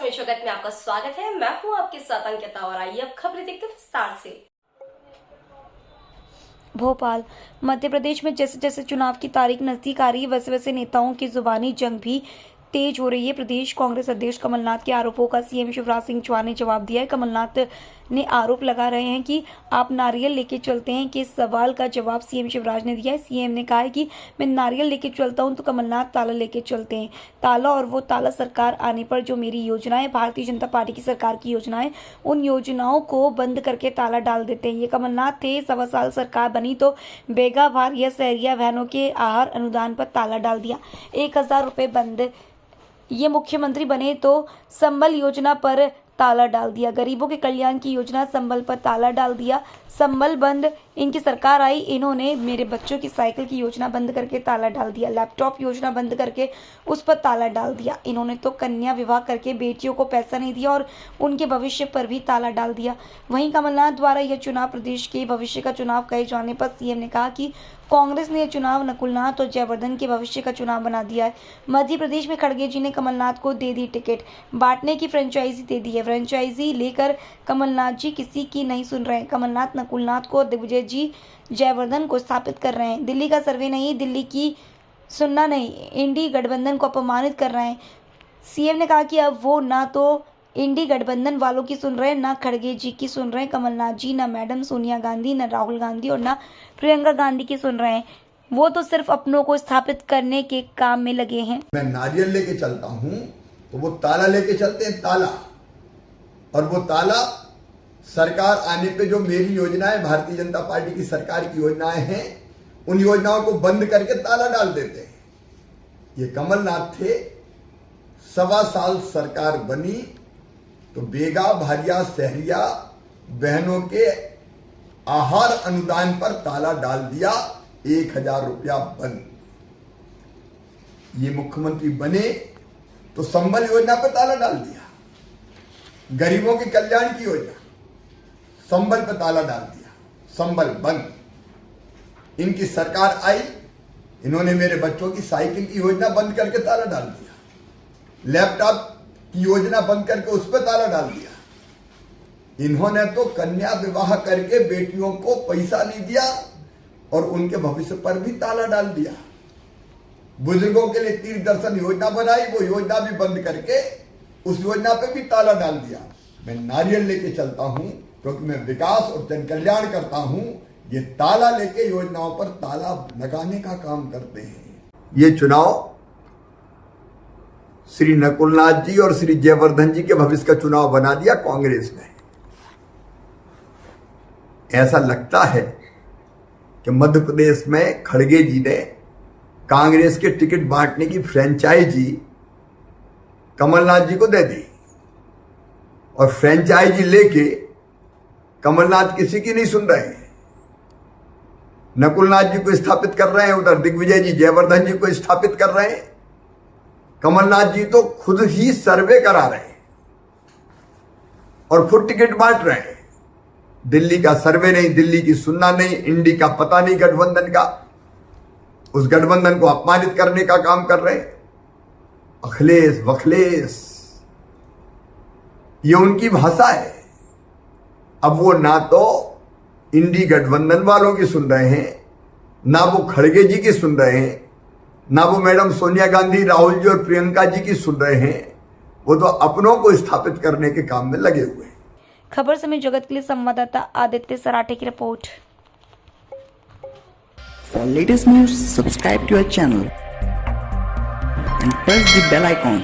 समय जगत में आपका स्वागत है। मैं हूं आपके साथ अंकिता और आइए अब खबरें देखते हैं विस्तार से। भोपाल मध्य प्रदेश में जैसे जैसे चुनाव की तारीख नजदीक आ रही है वैसे वैसे नेताओं की जुबानी जंग भी तेज हो रही है। प्रदेश कांग्रेस अध्यक्ष कमलनाथ के आरोपों का सीएम शिवराज सिंह चौहान ने जवाब दिया है। कमलनाथ ने आरोप लगा रहे हैं कि आप नारियल लेके चलते हैं कि इस सवाल का जवाब सीएम शिवराज ने दिया है। सीएम ने कहा है कि मैं नारियल लेके चलता हूं तो कमलनाथ ताला लेके चलते हैं। ताला और वो ताला सरकार आने पर जो मेरी योजनाएं भारतीय जनता पार्टी की सरकार की योजनाएं उन योजनाओं को बंद करके ताला डाल देते हैं। ये कमलनाथ थे। 1.25 साल सरकार बनी तो बेगा भार या सहरिया बहनों के आहार अनुदान पर ताला डाल दिया। 1000 रुपये बंद। ये मुख्यमंत्री बने तो संबल योजना पर ताला डाल दिया। गरीबों के कल्याण की योजना संबल पर ताला डाल दिया। संबल बंद। इनकी सरकार आई, इन्होंने मेरे बच्चों की साइकिल की योजना बंद करके ताला डाल दिया। लैपटॉप योजना बंद करके उस पर ताला डाल दिया। इन्होंने तो कन्या विवाह करके बेटियों को पैसा नहीं दिया और उनके भविष्य पर भी ताला डाल दिया। वहीं कमलनाथ द्वारा यह चुनाव प्रदेश के भविष्य का चुनाव कहे जाने पर सीएम ने कहा कि कांग्रेस ने यह चुनाव नकुलनाथ और जयवर्धन के भविष्य का चुनाव बना दिया है। मध्य प्रदेश में खड़गे जी ने कमलनाथ को दे दी टिकट, बांटने की फ्रेंचाइजी दे दी है। फ्रेंचाइजी लेकर कमलनाथ जी किसी की नहीं सुन रहे हैं। कमलनाथ नकुलनाथ को, दिग्विजय जी जयवर्धन को स्थापित कर रहे हैं। दिल्ली का सर्वे नहीं, दिल्ली की सुनना नहीं, इंडी गठबंधन को अपमानित कर रहे हैं। सीएम ने कहा कि अब वो ना तो इंडी गठबंधन वालों की सुन रहे हैं, ना खड़गे जी की सुन रहे हैं। कमलनाथ जी ना मैडम सोनिया गांधी, ना राहुल गांधी और ना प्रियंका गांधी की सुन रहे हैं। वो तो सिर्फ अपनों को स्थापित करने के काम में लगे हैं। मैं नारियल लेके चलता हूं तो वो ताला लेके चलते हैं, ताला। और वो ताला सरकार आने पे जो मेरी योजनाएं भारतीय जनता पार्टी की सरकार की योजनाएं हैं उन योजनाओं को बंद करके ताला डाल देते हैं। ये कमलनाथ थे। 1.25 साल सरकार बनी तो बेगा भारिया सहरिया बहनों के आहार अनुदान पर ताला डाल दिया। 1000 रुपया बंद। ये मुख्यमंत्री बने तो संबल योजना पर ताला डाल दिया। गरीबों के कल्याण की योजना संबल पर ताला डाल दिया। संबल बंद। इनकी सरकार आई, इन्होंने मेरे बच्चों की साइकिल की योजना बंद करके ताला डाल दिया। लैपटॉप की योजना बंद करके उस पर ताला डाल दिया। इन्होंने तो कन्या विवाह करके बेटियों को पैसा नहीं दिया और उनके भविष्य पर भी ताला डाल दिया। बुजुर्गों के लिए तीर्थ दर्शन योजना बनाई, वो योजना भी बंद करके उस योजना पे भी ताला डाल दिया। मैं नारियल लेके चलता हूं क्योंकि मैं विकास और जन कल्याण करता हूं। ये ताला लेके योजनाओं पर ताला लगाने का काम करते हैं। ये चुनाव श्री नकुलनाथ जी और श्री जयवर्धन जी के भविष्य का चुनाव बना दिया कांग्रेस ने। ऐसा लगता है कि मध्य प्रदेश में खड़गे जी ने कांग्रेस के टिकट बांटने की फ्रेंचाइजी कमलनाथ जी को दे दी और फ्रेंचाइजी लेके कमलनाथ किसी की नहीं सुन रहे हैं। नकुलनाथ जी को स्थापित कर रहे हैं, उधर दिग्विजय जी जयवर्धन जी को स्थापित कर रहे हैं। कमलनाथ जी तो खुद ही सर्वे करा रहे हैं और खुद टिकट बांट रहे हैं। दिल्ली का सर्वे नहीं, दिल्ली की सुनना नहीं, इंडी का पता नहीं गठबंधन का। उस गठबंधन को अपमानित करने का काम कर रहे हैं। अखिलेश वखलेश ये उनकी भाषा है। अब वो ना तो इंडी गठबंधन वालों की सुन रहे हैं, ना वो खड़गे जी की सुन रहे हैं, ना वो मैडम सोनिया गांधी, राहुल जी और प्रियंका जी की सुन रहे हैं। वो तो अपनों को स्थापित करने के काम में लगे हुए हैं। खबर समय जगत के लिए संवाददाता आदित्य सराठे की report. For latest news, subscribe to our channel and press the bell icon.